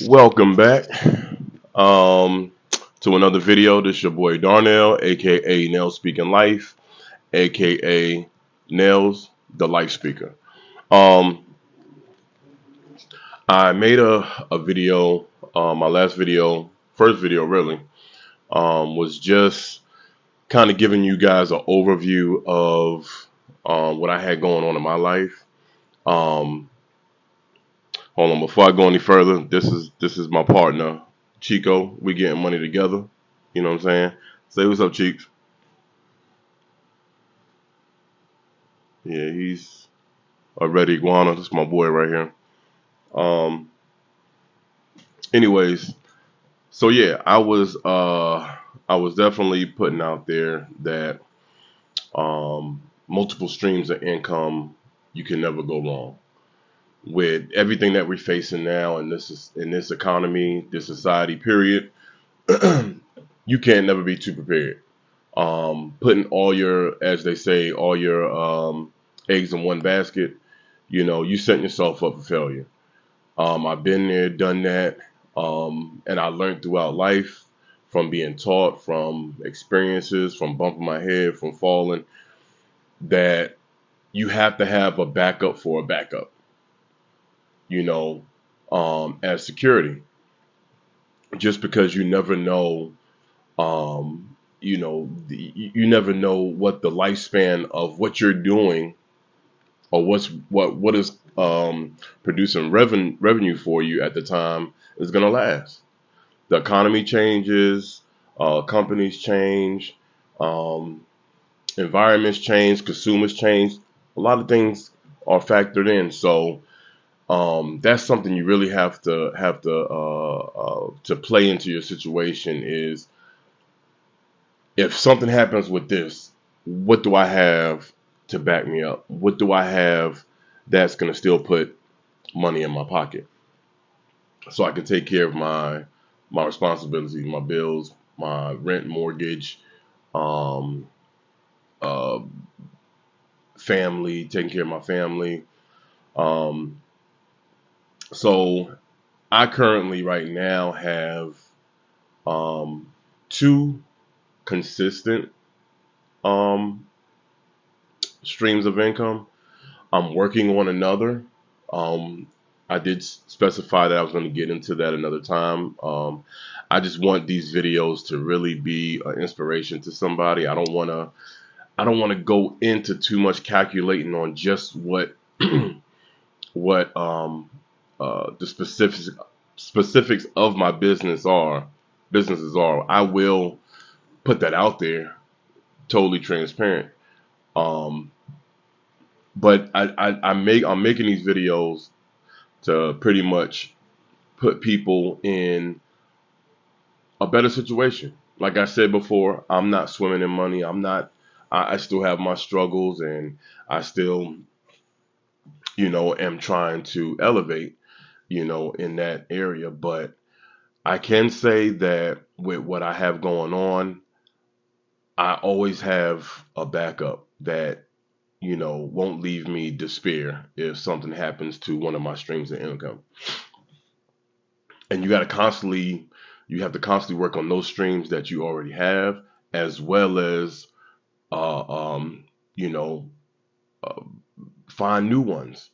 Welcome back um, to another video. This is your boy Darnell, aka Nails Speaking Life, aka Nails the Life Speaker. Um, I made a video. My last video, first video really, was just kind of giving you guys an overview of what I had going on in my life. Um, Hold on, before I go any further, this is my partner, Chico. We getting money together. You know what I'm saying? Say what's up, Cheeks. Yeah, he's a red iguana. That's my boy right here. Um, anyways, so yeah, I was definitely putting out there that multiple streams of income, you can never go wrong with everything that we're facing now in this economy, this society. Period. You can't never be too prepared. Putting all your, as they say, all your eggs in one basket, you setting yourself up for failure. I've been there, done that, and I learned throughout life from being taught, from experiences, from bumping my head, from falling, that you have to have a backup for a backup, you know, as security, just because you never know. You never know what the lifespan of what you're doing or what is producing revenue for you at the time is going to last. The economy changes, companies change, um, environments change, consumers change. A lot of things are factored in. So that's something you really have to play into your situation. Is if something happens with this, what do I have to back me up? What do I have that's going to still put money in my pocket so I can take care of my responsibilities, my bills, my rent, mortgage, um, uh, family, taking care of my family. Um, so I currently right now have um, two consistent um, streams of income. I'm working on another. Um, I did specify that I was going to get into that another time. I just want these videos to really be an inspiration to somebody. I don't want to go into too much calculating on just what what the specifics of my businesses are. I will put that out there, totally transparent. Um, but I'm making these videos to pretty much put people in a better situation. Like I said before, I'm not swimming in money. I still have my struggles, and I still, am trying to elevate, in that area. But I can say that with what I have going on, I always have a backup that, won't leave me despair if something happens to one of my streams of income. And you have to constantly work on those streams that you already have, as well as uh, um, you know uh, find new ones,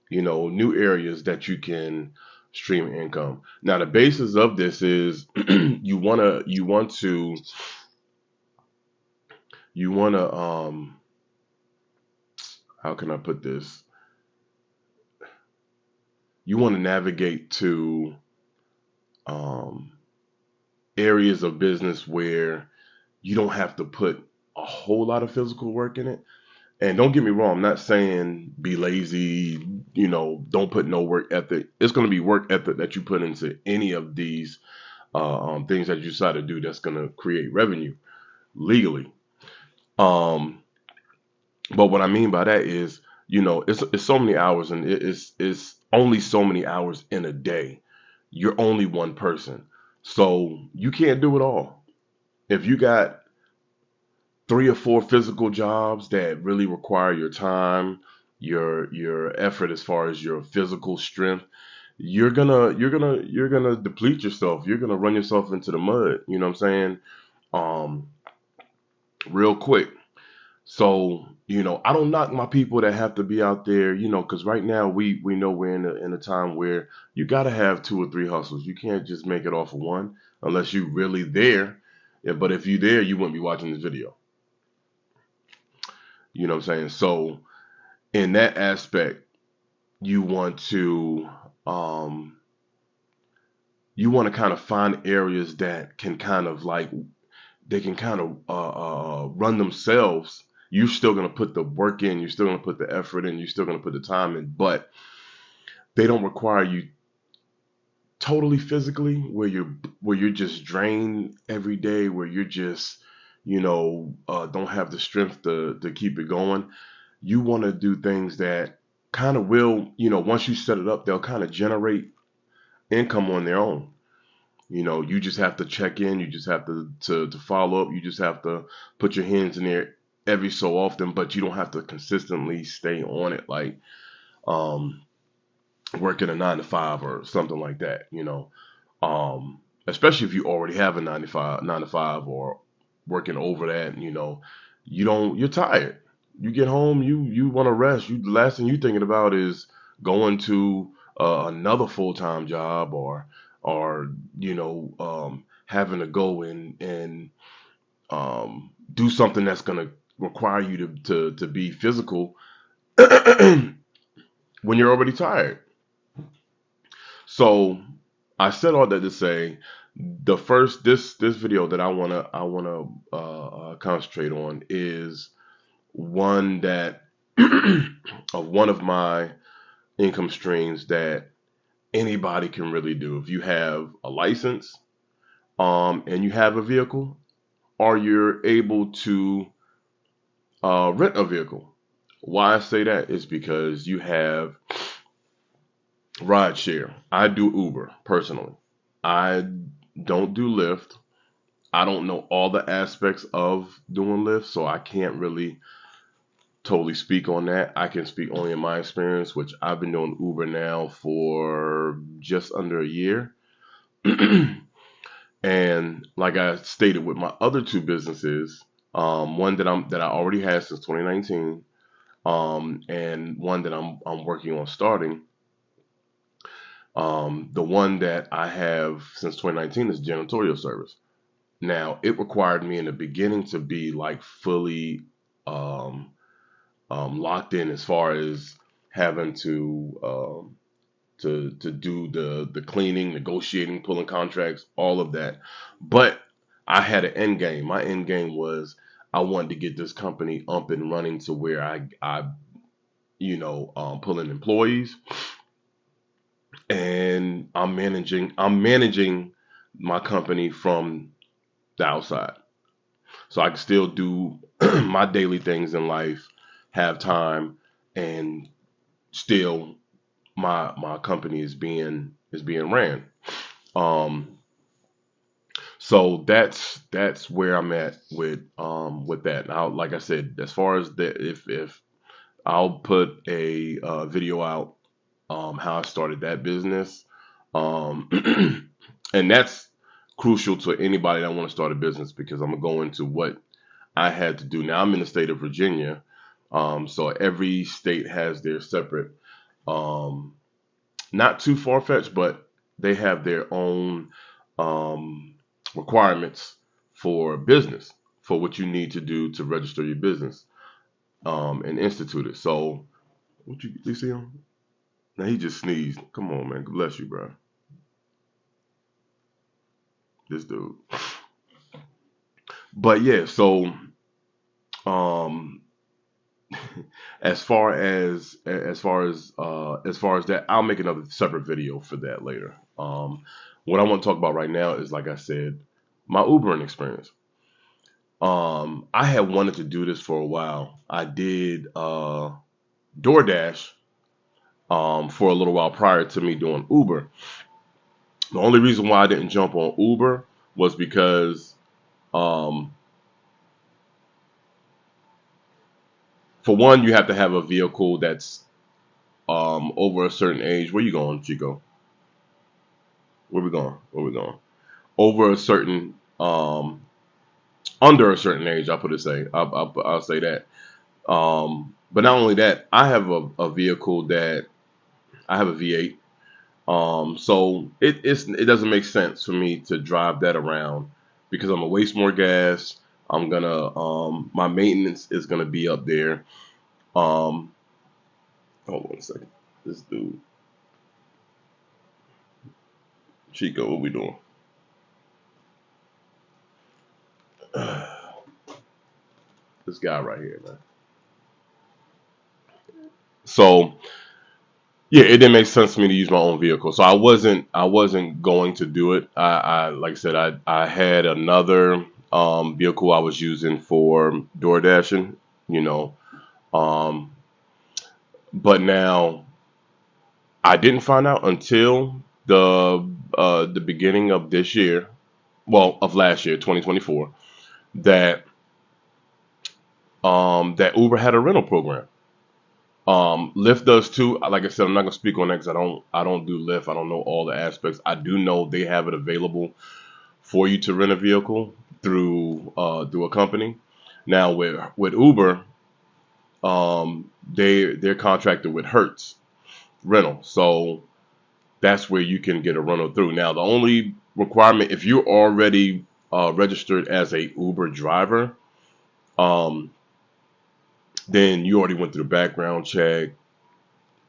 new areas that you can stream income. Now the basis of this is you want to how can I put this, you want to navigate to um, areas of business where you don't have to put a whole lot of physical work in it. And don't get me wrong, I'm not saying be lazy, don't put no work ethic. It's going to be work ethic that you put into any of these things that you decide to do that's going to create revenue legally. Um, but what I mean by that is, it's so many hours, and it's only so many hours in a day. You're only one person, so you can't do it all. If you got three or four physical jobs that really require your time, your effort as far as your physical strength, you're gonna deplete yourself. You're gonna run yourself into the mud. You know what I'm saying? Um, real quick. So, I don't knock my people that have to be out there, because right now we know we're in a time where you got to have two or three hustles. You can't just make it off of one unless you really there. Yeah, but if you there, you wouldn't be watching this video. You know what I'm saying? So, in that aspect, you want to um you want to kind of find areas that can kind of like they can kind of run themselves. You're still going to put the work in, you're still going to put the effort in, you're still going to put the time in, but they don't require you totally physically where you're just drained every day, where you're just don't have the strength to keep it going. You want to do things that kind of will, once you set it up, they'll kind of generate income on their own. You just have to check in. You just have to follow up. You just have to put your hands in there every so often, but you don't have to consistently stay on it like um, working a 9 to 5 or something like that. Especially if you already have a 9 to 5 or working over that. You're tired. You get home, you want to rest. The last thing you're thinking about is going to another full-time job or having to go and do something that's going to require you to be physical when you're already tired. So I said all that to say the first this video that I wanna concentrate on is one that of one of my income streams that anybody can really do. If you have a license, and you have a vehicle, or you're able to rent a vehicle. Why I say that is because you have rideshare. I do Uber personally. I don't do Lyft. I don't know all the aspects of doing Lyft, so I can't really totally speak on that. I can speak only in my experience, which I've been doing Uber now for just under a year. And like I stated with my other two businesses, one that I already had since 2019, and one that I'm working on starting. The one that I have since 2019 is janitorial service. Now, it required me in the beginning to be like fully um, locked in as far as having to do the cleaning, negotiating, pulling contracts, all of that. But I had an end game. My end game was I wanted to get this company up and running to where I pull in employees and I'm managing my company from the outside. So I can still do my daily things in life, have time, and still my company is being ran. Um, so that's where I'm at with that. Now, like I said, as far as that, if I'll put a video out how I started that business, and that's crucial to anybody that want to start a business because I'm gonna go into what I had to do. Now I'm in the state of Virginia, so every state has their separate, um, not too far fetched, but they have their own um, requirements for business, for what you need to do to register your business and institute it. So, what you see him? Now he just sneezed. Come on, man. Bless you, bro. This dude. But yeah, so um, as far as that, I'll make another separate video for that later. What I want to talk about right now is, like I said, my Ubering experience. I had wanted to do this for a while. I did DoorDash for a little while prior to me doing Uber. The only reason why I didn't jump on Uber was because, um, for one, you have to have a vehicle that's over a certain age. Where you going, Chico? Where we going? Where we going? Over a certain under a certain age, I'll say that. But not only that, I have a vehicle that I have a V8. So it doesn't make sense for me to drive that around because I'm gonna waste more gas. I'm gonna my maintenance is gonna be up there. Um, hold on a second. This dude, Chico, what we doing? This guy right here, man. So yeah, it didn't make sense for me to use my own vehicle. So I wasn't going to do it. I like I said, I had another vehicle I was using for door dashing, you know. Um, but now I didn't find out until the beginning of this year, well, of last year, 2024, that that Uber had a rental program. Lyft does too. Like I said, I'm not gonna speak on that because I don't do Lyft. I don't know all the aspects. I do know they have it available for you to rent a vehicle through a company. Now with Uber, they're contracted with Hertz rental, so that's where you can get a rental through. Now the only requirement, if you're already registered as a Uber driver, um, then you already went through the background check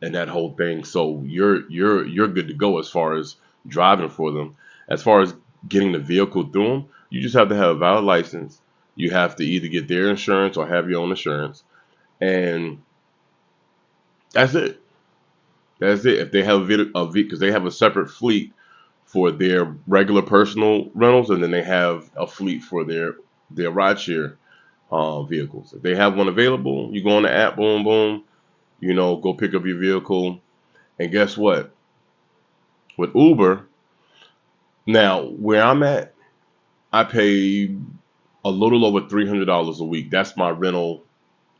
and that whole thing. So you're good to go as far as driving for them. As far as getting the vehicle through them, you just have to have a valid license. You have to either get their insurance or have your own insurance, and that's it. That's it. If they have because they have a separate fleet for their regular personal rentals, and then they have a fleet for their rideshare vehicles. If they have one available, you go on the app, boom, boom, go pick up your vehicle, and guess what? With Uber, now where I'm at, I pay a little over $300 a week. That's my rental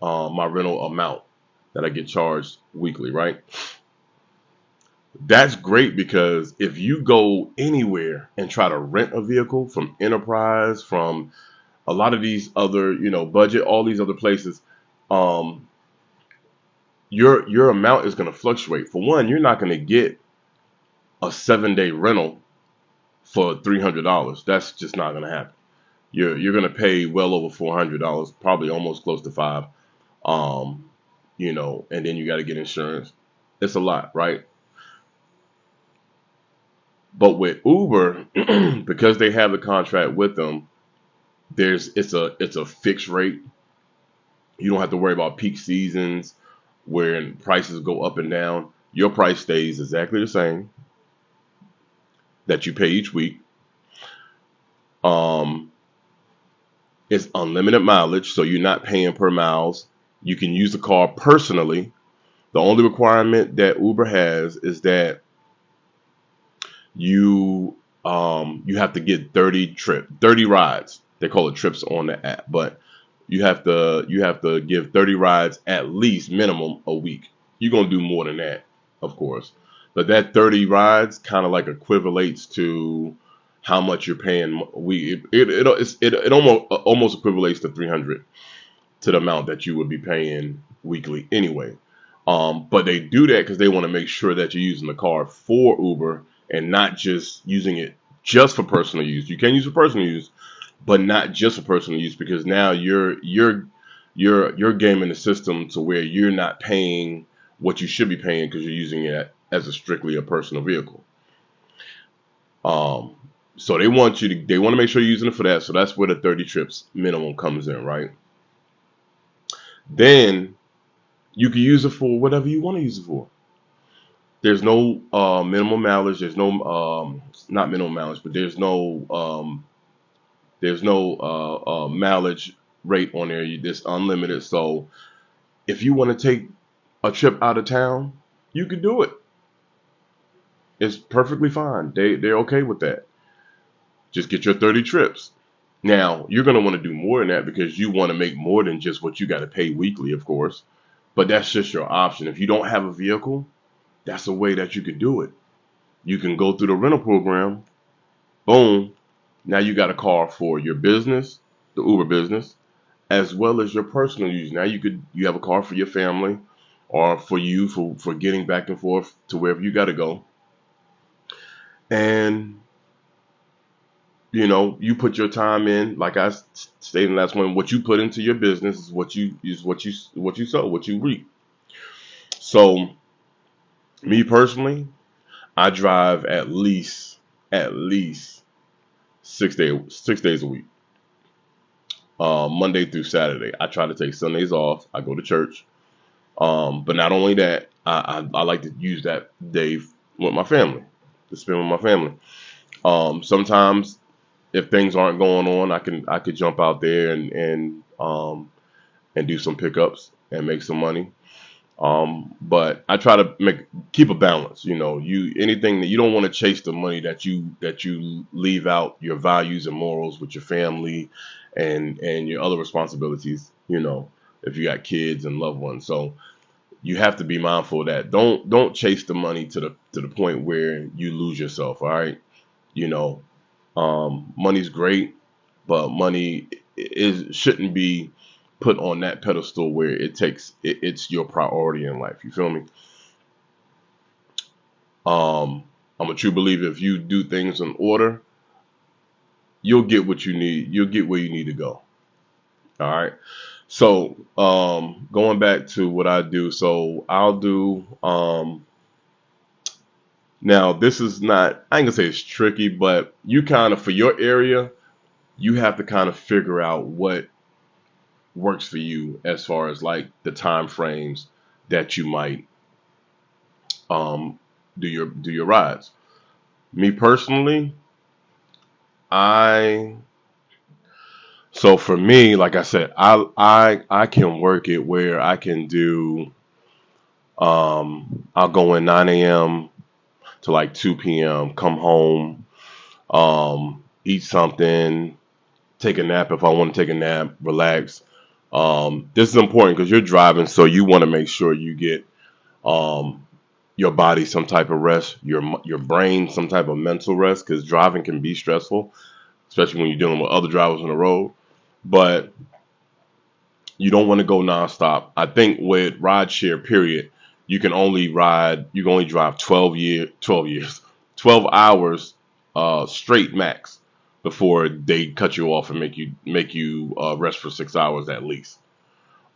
amount that I get charged weekly, right? That's great because if you go anywhere and try to rent a vehicle from Enterprise, from a lot of these other, budget, all these other places, um, your amount is going to fluctuate. For one, you're not going to get a 7-day rental for $300. That's just not going to happen. You're going to pay well over $400, probably almost close to five. Um, and then you got to get insurance. It's a lot, right? But with Uber, because they have the contract with them, it's a fixed rate. You don't have to worry about peak seasons where prices go up and down. Your price stays exactly the same that you pay each week. Um, it's unlimited mileage, so you're not paying per miles. You can use the car personally. The only requirement that Uber has is that you have to get 30 rides. They call it trips on the app, but you have to give 30 rides at least minimum a week. You're gonna do more than that, of course, but that 30 rides kind of like equivalates to how much you're paying. It almost equivalates to 300 to the amount that you would be paying weekly anyway. But they do that because they want to make sure that you're using the car for Uber and not just using it just for personal use. You can use for personal use, but not just for personal use because now you're gaming the system to where you're not paying what you should be paying because you're using it as a strictly a personal vehicle. Um, so they want to make sure you're using it for that. So that's where the 30 trips minimum comes in, right? Then you can use it for whatever you want to use it for. There's no minimum mileage. There's no not minimum mileage, but there's no mileage rate on there. It's unlimited. So if you want to take a trip out of town, you can do it. It's perfectly fine. They're okay with that. Just get your 30 trips. Now you're gonna want to do more than that because you want to make more than just what you got to pay weekly, of course. But that's just your option. If you don't have a vehicle, that's a way that you could do it. You can go through the rental program. Boom. Now you got a car for your business, the Uber business, as well as your personal use. Now you have a car for your family or for you for getting back and forth to wherever you got to go. And you put your time in, like I stated in the last one. What you put into your business is what you sow, what you reap. So me personally, I drive at least 6 days a week, Monday through Saturday. I try to take Sundays off. I go to church. But not only that, I like to use that day with my family, to spend with my family. Sometimes if things aren't going on, I could jump out there and do some pickups and make some money. But I try to keep a balance. Anything that you don't want to chase the money that you leave out your values and morals with your family and your other responsibilities. If you got kids and loved ones, so you have to be mindful of that. Don't chase the money to the point where you lose yourself. All right, you know, money's great, but money is shouldn't be put on that pedestal where it's your priority in life. You feel me? I'm a true believer. If you do things in order, you'll get what you need. You'll get where you need to go. All right. So, going back to what I do, so I'll do. Now, this is not. I ain't gonna say it's tricky, but you kind of for your area, you have to kind of figure out what works for you as far as like the time frames that you might um do your rides. Me personally, I so for me, like I said, I can work it where I can do I'll go in 9 a.m. to like 2 p.m., come home, eat something, take a nap if I want to take a nap, relax. This is important because you're driving, so you want to make sure you get um, your body some type of rest, your brain some type of mental rest, because driving can be stressful, especially when you're dealing with other drivers on the road. But you don't want to go nonstop. I think with ride share, period, you can only drive 12 years, 12 hours straight max before they cut you off and make you rest for 6 hours at least.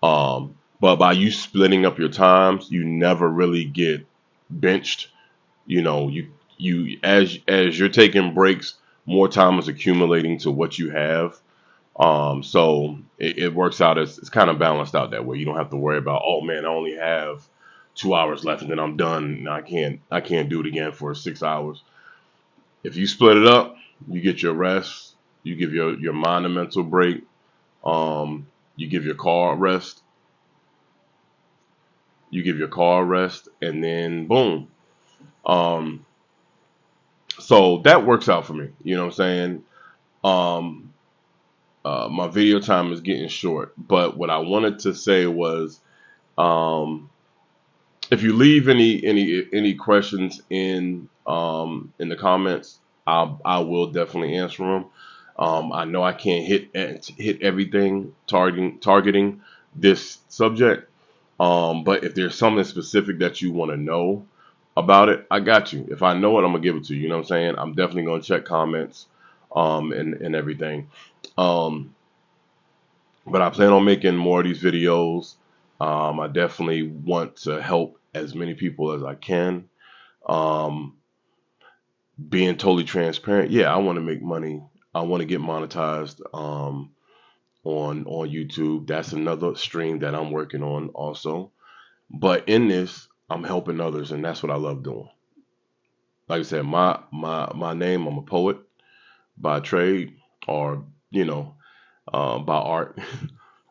But by you splitting up your times, you never really get benched. You as you're taking breaks, more time is accumulating to what you have. So it works out as it's kind of balanced out that way. You don't have to worry about, oh man, I only have 2 hours left and then I'm done. And I can't do it again for 6 hours. If you split it up, you get your rest, you give your mind a mental break, you give your car a rest, and then boom. Um, so that works out for me. You know what I'm saying? Um, my video time is getting short, but what I wanted to say was, um, if you leave any questions in the comments, I will definitely answer them. I know I can't hit everything targeting this subject, but if there's something specific that you want to know about it, I got you. If I know it, I'm gonna give it to you. You know what I'm saying? I'm definitely gonna check comments, and everything. Um, but I plan on making more of these videos. I definitely want to help as many people as I can. Um, being totally transparent, yeah, I want to make money. I want to get monetized on YouTube. That's another stream that I'm working on also. But in this, I'm helping others, and that's what I love doing. Like I said, my name, I'm a poet by trade, or you know, by art.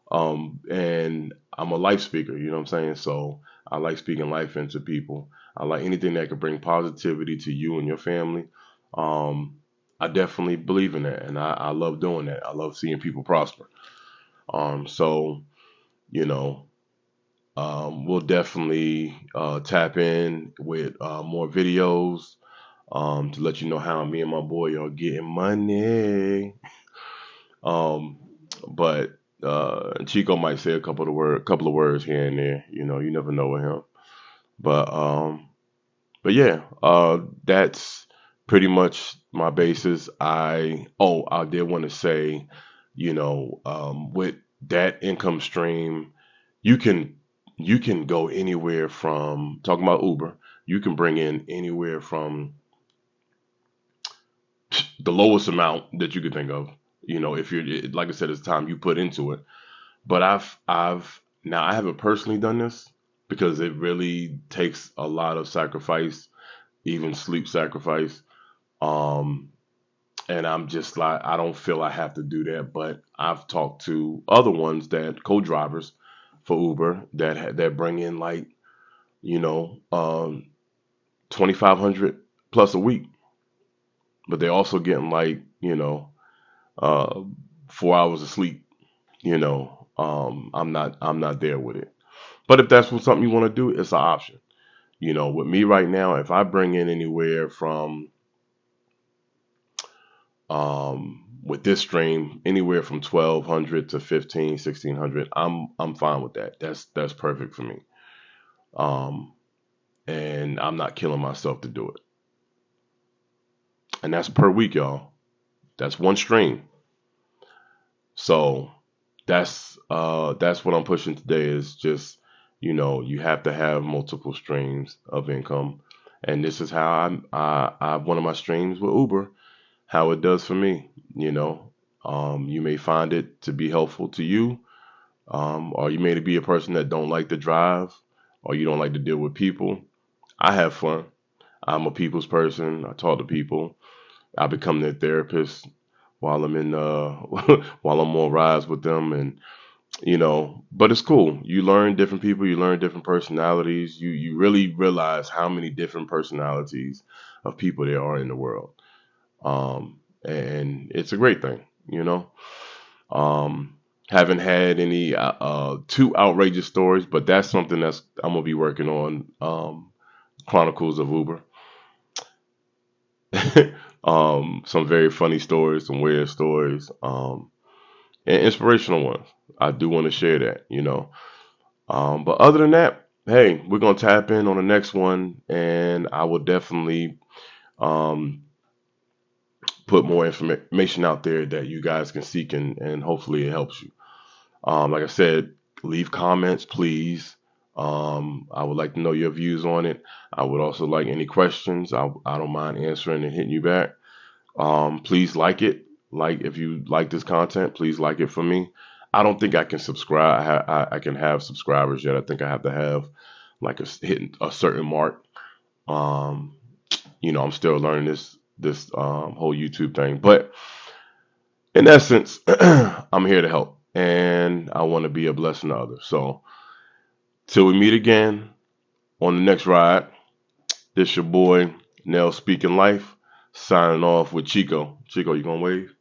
And I'm a life speaker, you know what I'm saying? So I like speaking life into people. I like anything that could bring positivity to you and your family. Um, I definitely believe in that, and I love doing that. I love seeing people prosper. So you know, we'll definitely tap in with more videos. to let you know how me and my boy are getting money. Um, but Chico might say a couple of words here and there. You know, you never know with him. But yeah, that's pretty much my basis. I did want to say, with that income stream, you can you can go anywhere from talking about Uber. You can bring in anywhere from the lowest amount that you could think of. If you're like I said, it's time you put into it. But I've now I haven't personally done this because it really takes a lot of sacrifice, even sleep sacrifice. Um, and I'm just like I don't feel I have to do that. But I've talked to other ones that co-drivers for Uber that bring in like 2,500 plus a week, but they're also getting like uh 4 hours of sleep. I'm not there with it. But if that's what something you want to do, it's an option. With me right now, if I bring in anywhere from with this stream anywhere from 1,200 to 15, 1,600, I'm fine with that. That's perfect for me. Um, and I'm not killing myself to do it. And that's per week, y'all. That's one stream. So that's what I'm pushing today is just you have to have multiple streams of income, and this is how I have one of my streams with Uber, how it does for me. You may find it to be helpful to you, or you may be a person that don't like to drive, or you don't like to deal with people. I have fun. I'm a people's person. I talk to people. I become their therapist while I'm in while I'm on rides with them, and but it's cool. You learn different people, you learn different personalities. You really realize how many different personalities of people there are in the world. And it's a great thing, you know. Haven't had any too outrageous stories, but that's something that's I'm gonna be working on. Chronicles of Uber. Some very funny stories, some weird stories, and inspirational ones. I do want to share that. But other than that, hey, we're gonna tap in on the next one, and I will definitely um, put more information out there that you guys can seek, and hopefully it helps you. Like I said, leave comments, please. I would like to know your views on it. I would also like any questions. I don't mind answering and hitting you back. Please like it. Like if you like this content, please like it for me. I don't think I can subscribe. I can have subscribers yet. I think I have to have like hitting a certain mark. Um, I'm still learning this whole YouTube thing, but in essence, I'm here to help, and I want to be a blessing to others. So till we meet again on the next ride, this your boy Nell Speaking Life signing off with Chico. Chico, you gonna wave?